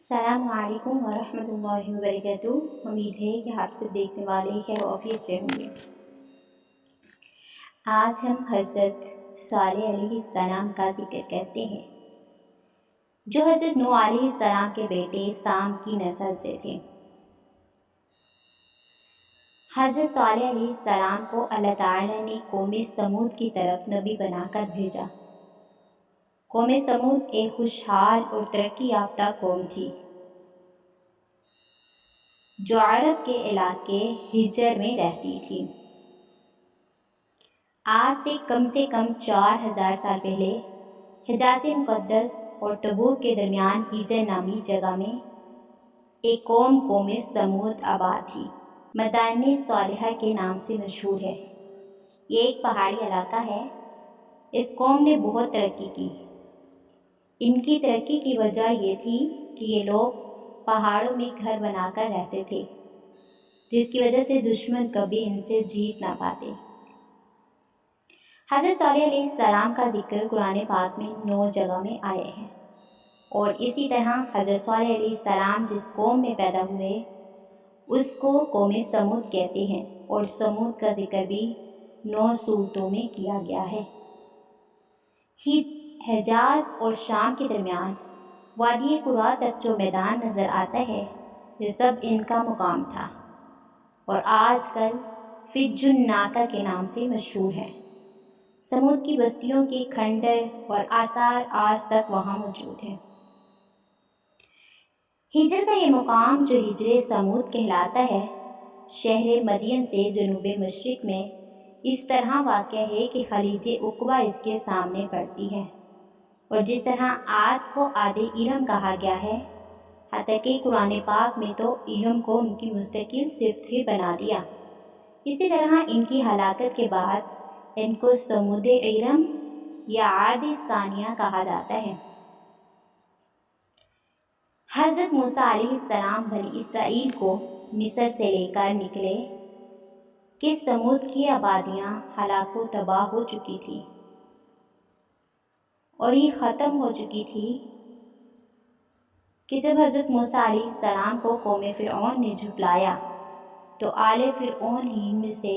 السلام علیکم ورحمۃ اللہ وبرکاتہ۔ امید ہے کہ آپ سب دیکھنے والے خیر و عافیت سے ہوں گے۔ آج ہم حضرت صالح علیہ السلام کا ذکر کرتے ہیں، جو حضرت نوح علیہ السلام کے بیٹے سام کی نسل سے تھے۔ حضرت صالح علیہ السلام کو اللہ تعالیٰ نے قوم سمود کی طرف نبی بنا کر بھیجا۔ قوم سمود ایک خوشحال اور ترقی یافتہ قوم تھی، جو عرب کے علاقے حجر میں رہتی تھی۔ آج سے کم 4000 سال پہلے حجاز مقدس اور تبوک کے درمیان حجر نامی جگہ میں ایک قوم سمود آباد تھی۔ مدائن صالحہ کے نام سے مشہور ہے۔ یہ ایک پہاڑی علاقہ ہے۔ اس قوم نے بہت ترقی کی۔ ان کی ترقی کی وجہ یہ تھی کہ یہ لوگ پہاڑوں میں گھر بنا کر رہتے تھے، جس کی وجہ سے دشمن کبھی ان سے جیت نہ پاتے۔ حضرت صالح علیہ السلام کا ذکر قرآن پاک میں 9 جگہ میں آئے ہیں، اور اسی طرح حضرت صالح علیہ السلام جس قوم میں پیدا ہوئے اس کو قوم سمود کہتے ہیں، اور سمود کا ذکر بھی 9 سورتوں میں کیا گیا ہے۔ حجاز اور شام کے درمیان وادی قرا تک جو میدان نظر آتا ہے، یہ سب ان کا مقام تھا، اور آج کل فج الناقہ کے نام سے مشہور ہے۔ سمود کی بستیوں کے کھنڈر اور آثار آج تک وہاں موجود ہیں۔ ہجر کا یہ مقام جو ہجر سمود کہلاتا ہے، شہر مدین سے جنوب مشرق میں اس طرح واقع ہے کہ خلیج عقبہ اس کے سامنے پڑتی ہے، اور جس طرح عاد کو عاد ارم کہا گیا ہے، حتیٰ کہ قرآن پاک میں تو ارم کو ان کی مستقل صفت ہی بنا دیا۔ اسی طرح ان کی ہلاکت کے بعد ان کو سمود ارم یا عاد ثانیہ کہا جاتا ہے۔ حضرت موسیٰ علیہ السلام بنی اسرائیل کو مصر سے لے کر نکلے کہ سمود کی آبادیاں ہلاک و تباہ ہو چکی تھی، اور یہ ختم ہو چکی تھی کہ جب حضرت موسیٰ علیہ السلام کو قوم فرعون نے جھٹلایا تو آل فرعون ہی میں سے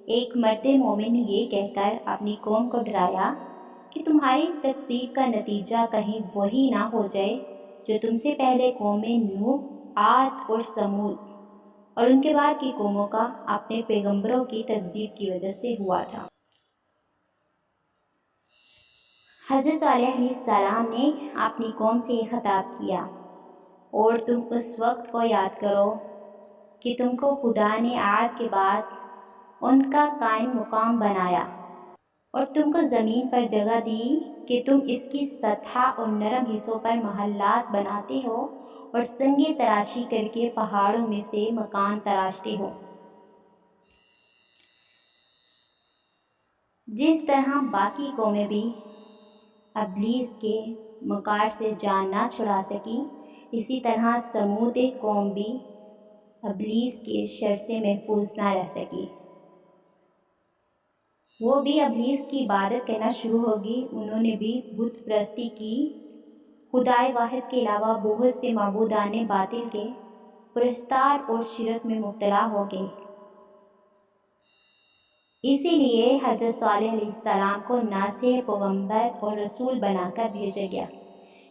ایک مرد مومن نے یہ کہہ کر اپنی قوم کو ڈرایا کہ تمہاری اس تکذیب کا نتیجہ کہیں وہی نہ ہو جائے جو تم سے پہلے قوم نوح، عاد اور سمود اور ان کے بعد کی قوموں کا اپنے پیغمبروں کی تکذیب کی وجہ سے ہوا تھا۔ حضرت صالح علیہ السلام نے اپنی قوم سے یہ خطاب کیا، اور تم اس وقت کو یاد کرو کہ تم کو خدا نے عاد کے بعد ان کا قائم مقام بنایا، اور تم کو زمین پر جگہ دی کہ تم اس کی سطح اور نرم حصوں پر محلات بناتے ہو اور سنگیں تراشی کر کے پہاڑوں میں سے مکان تراشتے ہو۔ جس طرح باقی قومیں بھی ابلیس کے مکار سے جان نہ چھڑا سکی، اسی طرح سمود قوم بھی ابلیس کے شر سے محفوظ نہ رہ سکی۔ وہ بھی ابلیس کی عبادت کرنا شروع ہوگی۔ انہوں نے بھی بت پرستی کی، خدائے واحد کے علاوہ بہت سے معبودان باطل کے پرستار اور شرک میں مبتلا ہو گئے۔ اسی لیے حضرت صالح علیہ السلام کو ناصح، پیغمبر اور رسول بنا کر بھیجا گیا،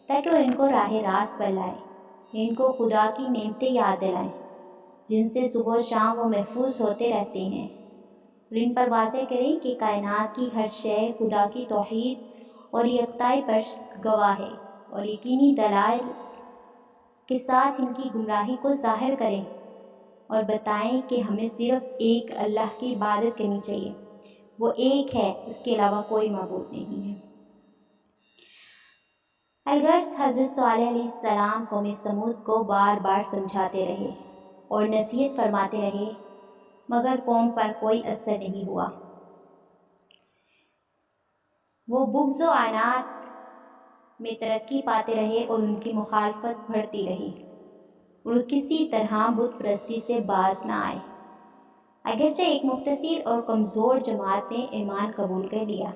تاکہ وہ ان کو راہ راست پر لائے، ان کو خدا کی نعمتیں یاد دلائیں جن سے صبح و شام وہ محفوظ ہوتے رہتے ہیں، اور ان پر واضح کریں کہ کائنات کی ہر شے خدا کی توحید اور یکتائی پر گواہ ہے، اور یقینی دلائل کے ساتھ ان کی گمراہی کو ظاہر کریں، اور بتائیں کہ ہمیں صرف ایک اللہ کی عبادت کرنی چاہیے، وہ ایک ہے، اس کے علاوہ کوئی معبود نہیں ہے۔ الغرض حضرت صالح علیہ السلام قوم سمود کو بار بار سمجھاتے رہے اور نصیحت فرماتے رہے، مگر قوم پر کوئی اثر نہیں ہوا۔ وہ بغض و عناد میں ترقی پاتے رہے اور ان کی مخالفت بڑھتی رہی، اور کسی طرح بت پرستی سے باز نہ آئے۔ اگرچہ ایک مختصر اور کمزور جماعت نے ایمان قبول کر لیا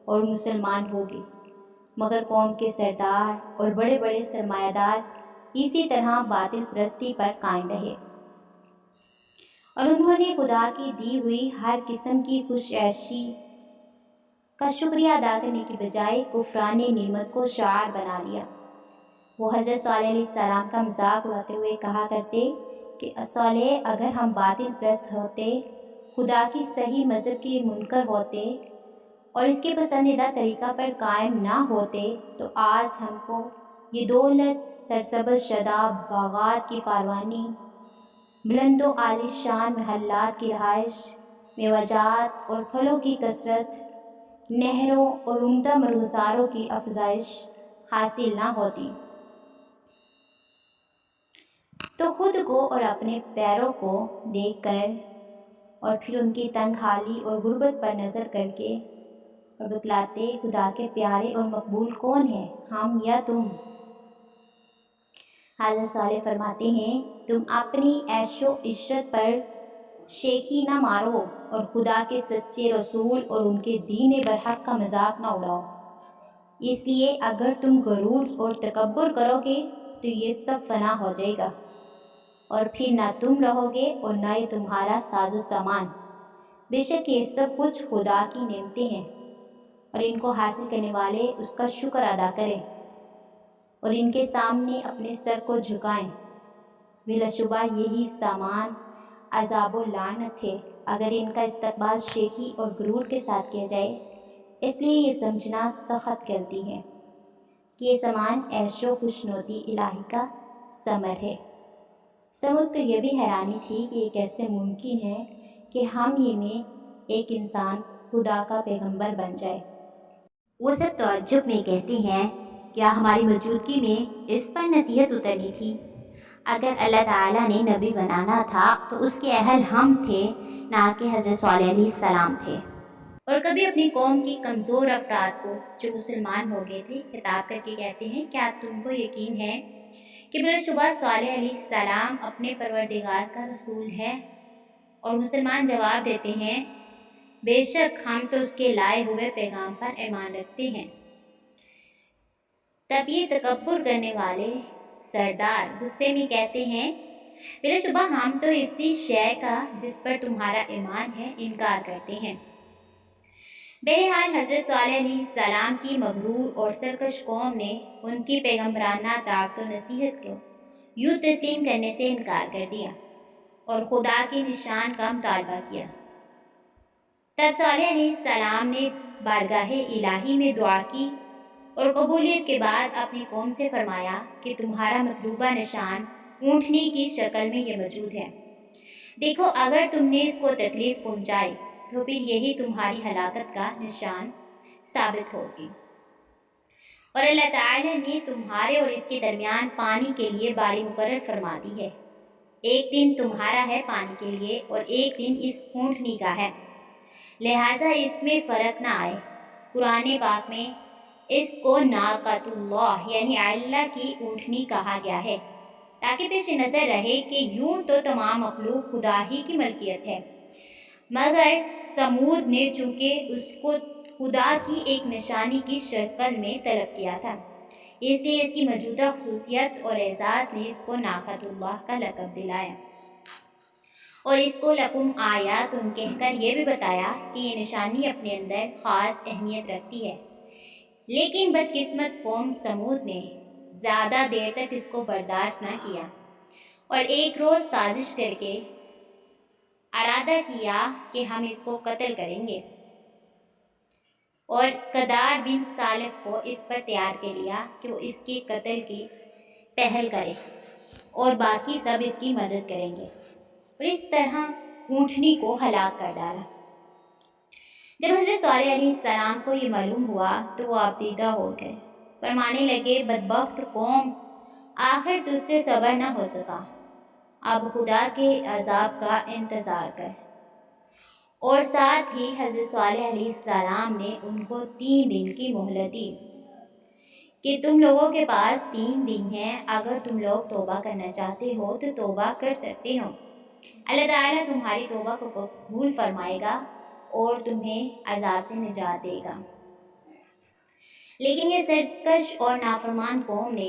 اور مسلمان ہو گئی، مگر قوم کے سردار اور بڑے بڑے سرمایہ دار اسی طرح باطل پرستی پر قائم رہے، اور انہوں نے خدا کی دی ہوئی ہر قسم کی خوش عیشی کا شکریہ ادا کرنے کی بجائے کفران نعمت کو شعار بنا لیا۔ وہ حضرت صالح علیہ السلام کا مذاق اڑاتے ہوئے کہا کرتے کہ صالح، اگر ہم باطل پرست ہوتے، خدا کی صحیح مذہب کے منکر ہوتے اور اس کے پسندیدہ طریقہ پر قائم نہ ہوتے تو آج ہم کو یہ دولت، سرسبز شدہ باغات کی فراوانی، بلند و عالی شان محلات کی رہائش، میوہ جات اور پھلوں کی کثرت، نہروں اور عمدہ مرغزاروں کی افزائش حاصل نہ ہوتی۔ تو خود کو اور اپنے پیروں کو دیکھ کر اور پھر ان کی تنگ حالی اور غربت پر نظر کر کے اور بتلاتے، خدا کے پیارے اور مقبول کون ہیں، ہم یا تم؟ حضرت صالح فرماتے ہیں، تم اپنی عیش و عشرت پر شیخی نہ مارو اور خدا کے سچے رسول اور ان کے دین برحق کا مذاق نہ اڑاؤ، اس لیے اگر تم غرور اور تکبر کرو گے تو یہ سب فنا ہو جائے گا، اور پھر نہ تم رہو گے اور نہ یہ تمہارا ساز و سامان۔ بے شک یہ سب کچھ خدا کی نعمتیں ہیں، اور ان کو حاصل کرنے والے اس کا شکر ادا کریں اور ان کے سامنے اپنے سر کو جھکائیں۔ بلا شبہ یہی سامان عذاب و لعنت ہے اگر ان کا استقبال شیخی اور غرور کے ساتھ کیا جائے، اس لیے یہ سمجھنا سخت غلطی ہے کہ یہ سامان عیش و خوشنودی الہی کا ثمر ہے۔ سمود کو یہ بھی حیرانی تھی کہ یہ کیسے ممکن ہے کہ ہم ہی میں ایک انسان خدا کا پیغمبر بن جائے۔ وہ سب تعجب میں کہتے ہیں، کیا ہماری موجودگی میں اس پر نصیحت اترنی تھی؟ اگر اللہ تعالیٰ نے نبی بنانا تھا تو اس کے اہل ہم تھے، نہ کہ حضرت صالح علیہ السلام تھے۔ اور کبھی اپنی قوم کی کمزور افراد کو جو مسلمان ہو گئے تھے خطاب کر کے کہتے ہیں، کیا تم کو یقین ہے کہ بلا شبہ صالح علیہ السلام اپنے پروردگار کا رسول ہے؟ اور مسلمان جواب دیتے ہیں، بے شک ہم تو اس کے لائے ہوئے پیغام پر ایمان رکھتے ہیں۔ تب یہ تکبر کرنے والے سردار غصے میں کہتے ہیں، بلا شبہ ہم تو اسی شے کا جس پر تمہارا ایمان ہے انکار کرتے ہیں۔ بہرحال حضرت صالح علیہ السلام کی مغرور اور سرکش قوم نے ان کی پیغمبرانہ دعوت و نصیحت کو یوں تسلیم کرنے سے انکار کر دیا اور خدا کے نشان کا مطالبہ کیا۔ تب صالح علیہ السلام نے بارگاہ الہی میں دعا کی اور قبولیت کے بعد اپنی قوم سے فرمایا کہ تمہارا مطلوبہ نشان اونٹنی کی شکل میں یہ موجود ہے، دیکھو اگر تم نے اس کو تکلیف پہنچائی تو پھر یہی تمہاری ہلاکت کا نشان ثابت ہوگی۔ اور اللہ تعالیٰ نے تمہارے اور اس کے درمیان پانی کے لیے باری مقرر فرما دی ہے، ایک دن تمہارا ہے پانی کے لیے اور ایک دن اس اونٹنی کا ہے، لہٰذا اس میں فرق نہ آئے۔ قرآن پاک میں اس کو ناقۃ اللہ یعنی اللہ کی اونٹنی کہا گیا ہے، تاکہ پیش نظر رہے کہ یوں تو تمام مخلوق خدا ہی کی ملکیت ہے، مگر سمود نے چونکہ اس کو خدا کی ایک نشانی کی شکل میں طلب کیا تھا، اس لیے اس کی موجودہ خصوصیت اور اعزاز نے اس کو ناقۃ اللہ کا لقب دلایا، اور اس کو لکم آیات کہہ کر یہ بھی بتایا کہ یہ نشانی اپنے اندر خاص اہمیت رکھتی ہے۔ لیکن بدقسمت قوم سمود نے زیادہ دیر تک اس کو برداشت نہ کیا اور ایک روز سازش کر کے ارادہ کیا کہ ہم اس کو قتل کریں گے، اور قدار بن سالف کو اس پر تیار کر لیا کہ وہ اس کے قتل کی پہل کرے اور باقی سب اس کی مدد کریں گے، اور اس طرح اونٹنی کو ہلاک کر ڈالا۔ جب حضرت صالح علیہ السلام کو یہ معلوم ہوا تو وہ آبدیدہ ہو گئے، فرمانے لگے، بدبخت قوم، آخر تجھ سے صبر نہ ہو سکا، اب خدا کے عذاب کا انتظار کر۔ اور ساتھ ہی حضرت صالح علیہ السلام نے ان کو 3 دن کی مہلت دی کہ تم لوگوں کے پاس 3 دن ہیں، اگر تم لوگ توبہ کرنا چاہتے ہو تو توبہ کر سکتے ہو، اللہ تعالیٰ تمہاری توبہ کو قبول فرمائے گا اور تمہیں عذاب سے نجات دے گا۔ لیکن یہ سرکش اور نافرمان قوم نے